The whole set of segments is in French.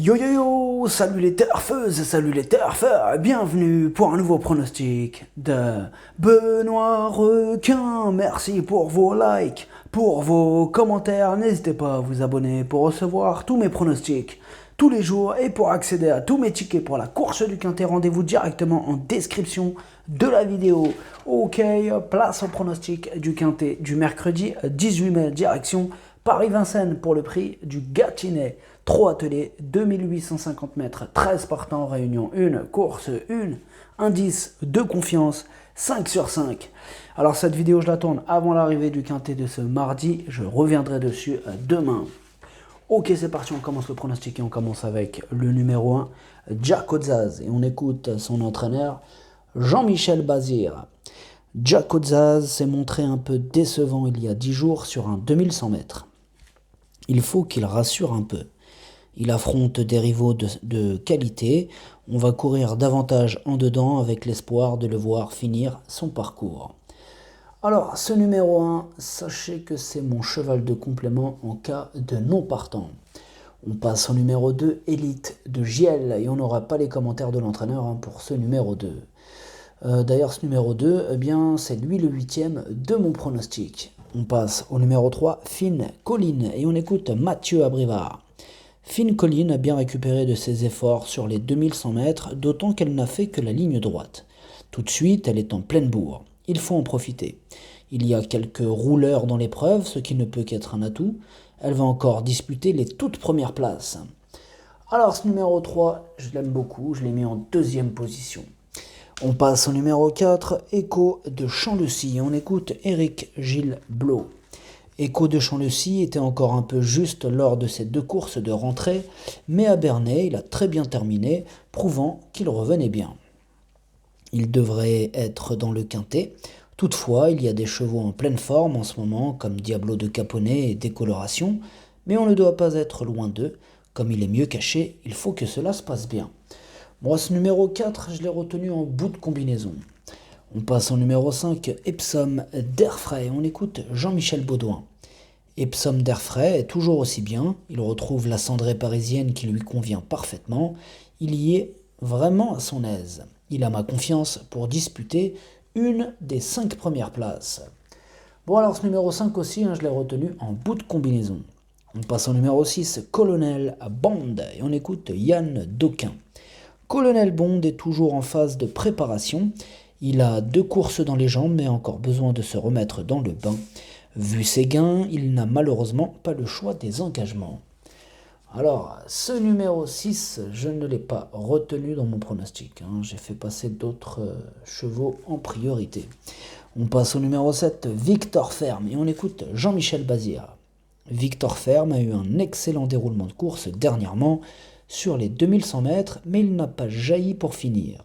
Yo yo yo, salut les turfeuses, salut les turfeurs, bienvenue pour un nouveau pronostic de Benoît Requin. Merci pour vos likes, pour vos commentaires, n'hésitez pas à vous abonner pour recevoir tous mes pronostics tous les jours et pour accéder à tous mes tickets pour la course du Quintet, rendez-vous directement en description de la vidéo. Ok, place au pronostic du Quintet du mercredi 18 mai, direction Paris-Vincennes pour le prix du Gâtinais. 3 ateliers, 2850 mètres, 13 partants, réunion 1, course 1, indice de confiance, 5 sur 5. Alors cette vidéo je la tourne avant l'arrivée du Quintet de ce mardi, je reviendrai dessus demain. Ok, c'est parti, on commence le pronostic et on commence avec le numéro 1, Jack Ozaz. Et on écoute son entraîneur, Jean-Michel Bazir. Jack Ozaz s'est montré un peu décevant il y a 10 jours sur un 2100 mètres. Il faut qu'il rassure un peu. Il affronte des rivaux de qualité. On va courir davantage en dedans avec l'espoir de le voir finir son parcours. Alors, ce numéro 1, sachez que c'est mon cheval de complément en cas de non partant. On passe au numéro 2, Elite de Giel, et on n'aura pas les commentaires de l'entraîneur pour ce numéro 2. D'ailleurs, ce numéro 2, c'est lui le 8e de mon pronostic. On passe au numéro 3, Fine Colline, et on écoute Mathieu Abrivard. Fine Colline a bien récupéré de ses efforts sur les 2100 mètres, d'autant qu'elle n'a fait que la ligne droite. Tout de suite, elle est en pleine bourre. Il faut en profiter. Il y a quelques rouleurs dans l'épreuve, ce qui ne peut qu'être un atout. Elle va encore disputer les toutes premières places. Alors ce numéro 3, je l'aime beaucoup, je l'ai mis en 2e position. On passe au numéro 4, Echo de Champ-le-Cy. On écoute Éric Gilles Blot. Echo de Champ-le-Cy était encore un peu juste lors de ses 2 courses de rentrée, mais à Bernay, il a très bien terminé, prouvant qu'il revenait bien. Il devrait être dans le Quintet. Toutefois, il y a des chevaux en pleine forme en ce moment, comme Diablo de Caponnet et Décoloration, mais on ne doit pas être loin d'eux. Comme il est mieux caché, il faut que cela se passe bien. Moi, ce numéro 4, je l'ai retenu en bout de combinaison. On passe au numéro 5, Epsom d'Airfray. On écoute Jean-Michel Baudouin. Epsom d'Airfray est toujours aussi bien. Il retrouve la cendrée parisienne qui lui convient parfaitement. Il y est vraiment à son aise. Il a ma confiance pour disputer une des 5 premières places. Bon, alors ce numéro 5 aussi, je l'ai retenu en bout de combinaison. On passe au numéro 6, Colonel Bond, et on écoute Yann Doquin. Colonel Bond est toujours en phase de préparation. Il a 2 courses dans les jambes, mais a encore besoin de se remettre dans le bain. Vu ses gains, il n'a malheureusement pas le choix des engagements. Alors, ce numéro 6, je ne l'ai pas retenu dans mon pronostic. J'ai fait passer d'autres chevaux en priorité. On passe au numéro 7, Victor Ferme, et on écoute Jean-Michel Bazir. Victor Ferme a eu un excellent déroulement de course dernièrement sur les 2100 mètres, mais il n'a pas jailli pour finir.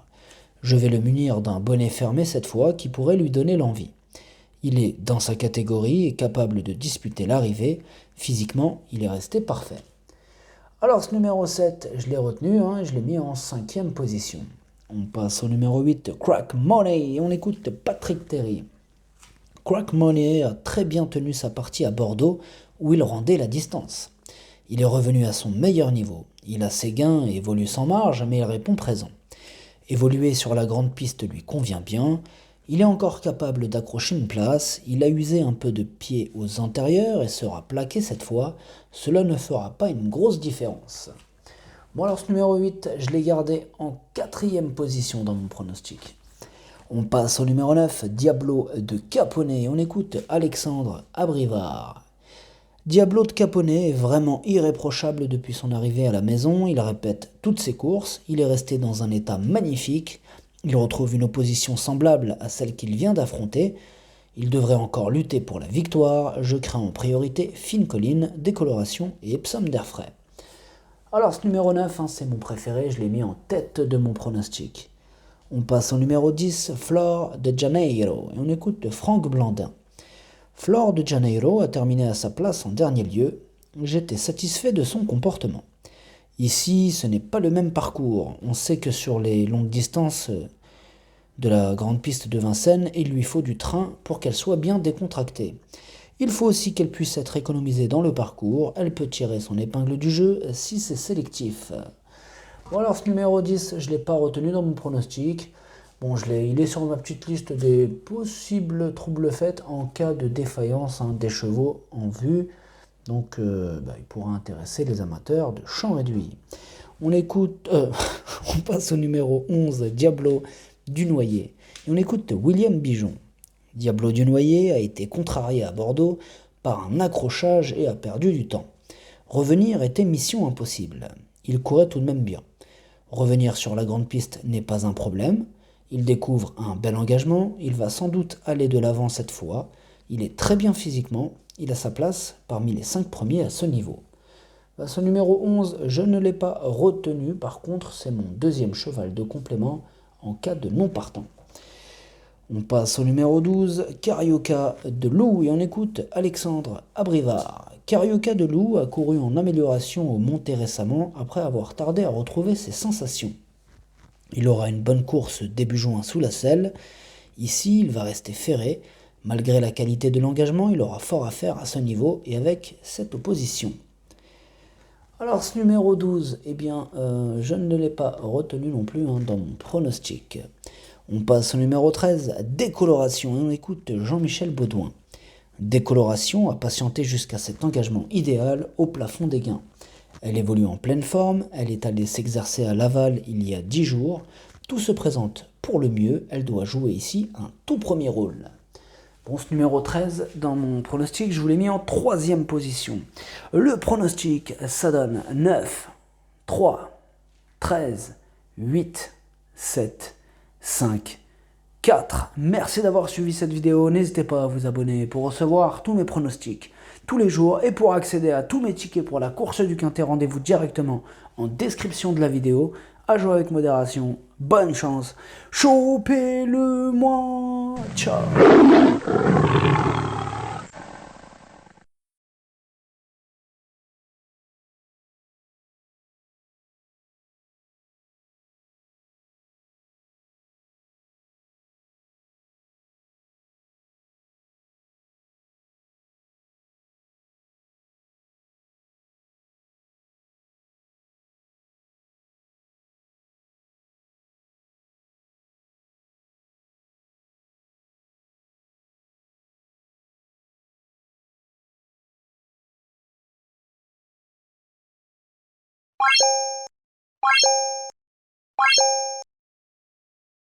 Je vais le munir d'un bonnet fermé cette fois qui pourrait lui donner l'envie. Il est dans sa catégorie et capable de disputer l'arrivée. Physiquement, il est resté parfait. Alors ce numéro 7, je l'ai retenu, je l'ai mis en 5e position. On passe au numéro 8, Crack Money, et on écoute Patrick Terry. Crack Money a très bien tenu sa partie à Bordeaux, où il rendait la distance. Il est revenu à son meilleur niveau. Il a ses gains et évolue sans marge, mais il répond présent. Évoluer sur la grande piste lui convient bien. Il est encore capable d'accrocher une place, il a usé un peu de pied aux antérieurs et sera plaqué cette fois, cela ne fera pas une grosse différence. Bon alors ce numéro 8, je l'ai gardé en 4e position dans mon pronostic. On passe au numéro 9, Diablo de Caponnet, on écoute Alexandre Abrivard. Diablo de Caponnet est vraiment irréprochable depuis son arrivée à la maison, il répète toutes ses courses, il est resté dans un état magnifique. Il retrouve une opposition semblable à celle qu'il vient d'affronter. Il devrait encore lutter pour la victoire. Je crains en priorité Fine Colline, Décoloration et Epsom d'Airfray. Alors ce numéro 9, c'est mon préféré, je l'ai mis en tête de mon pronostic. On passe au numéro 10, Flore de Janeiro, et on écoute Franck Blandin. Flore de Janeiro a terminé à sa place en dernier lieu. J'étais satisfait de son comportement. Ici, ce n'est pas le même parcours. On sait que sur les longues distances de la grande piste de Vincennes, il lui faut du train pour qu'elle soit bien décontractée. Il faut aussi qu'elle puisse être économisée dans le parcours. Elle peut tirer son épingle du jeu si c'est sélectif. Bon alors ce numéro 10, je ne l'ai pas retenu dans mon pronostic. Bon, il est sur ma petite liste des possibles troubles faits en cas de défaillance des chevaux en vue. Donc il pourra intéresser les amateurs de champ réduit. On écoute, on passe au numéro 11, Diablo du Noyer. Et on écoute William Bijon. Diablo du Noyer a été contrarié à Bordeaux par un accrochage et a perdu du temps. Revenir était mission impossible. Il courait tout de même bien. Revenir sur la grande piste n'est pas un problème. Il découvre un bel engagement, il va sans doute aller de l'avant cette fois. Il est très bien physiquement, il a sa place parmi les 5 premiers à ce niveau. Ce numéro 11, je ne l'ai pas retenu, par contre c'est mon deuxième cheval de complément en cas de non partant. On passe au numéro 12, Carioca de Loup, et on écoute Alexandre Abrivard. Carioca de Loup a couru en amélioration au monté récemment après avoir tardé à retrouver ses sensations. Il aura une bonne course début juin sous la selle. Ici, il va rester ferré. Malgré la qualité de l'engagement, il aura fort à faire à ce niveau et avec cette opposition. Alors ce numéro 12, je ne l'ai pas retenu non plus dans mon pronostic. On passe au numéro 13, Décoloration, et on écoute Jean-Michel Baudouin. Décoloration a patienté jusqu'à cet engagement idéal au plafond des gains. Elle évolue en pleine forme, elle est allée s'exercer à Laval il y a 10 jours. Tout se présente pour le mieux, elle doit jouer ici un tout premier rôle. Bon, ce numéro 13, dans mon pronostic, je vous l'ai mis en 3e position. Le pronostic, ça donne 9, 3, 13, 8, 7, 5, 4. Merci d'avoir suivi cette vidéo. N'hésitez pas à vous abonner pour recevoir tous mes pronostics tous les jours et pour accéder à tous mes tickets pour la course du Quintet. Rendez-vous directement en description de la vidéo. À jouer avec modération. Bonne chance. Chopez-le-moi. Ciao.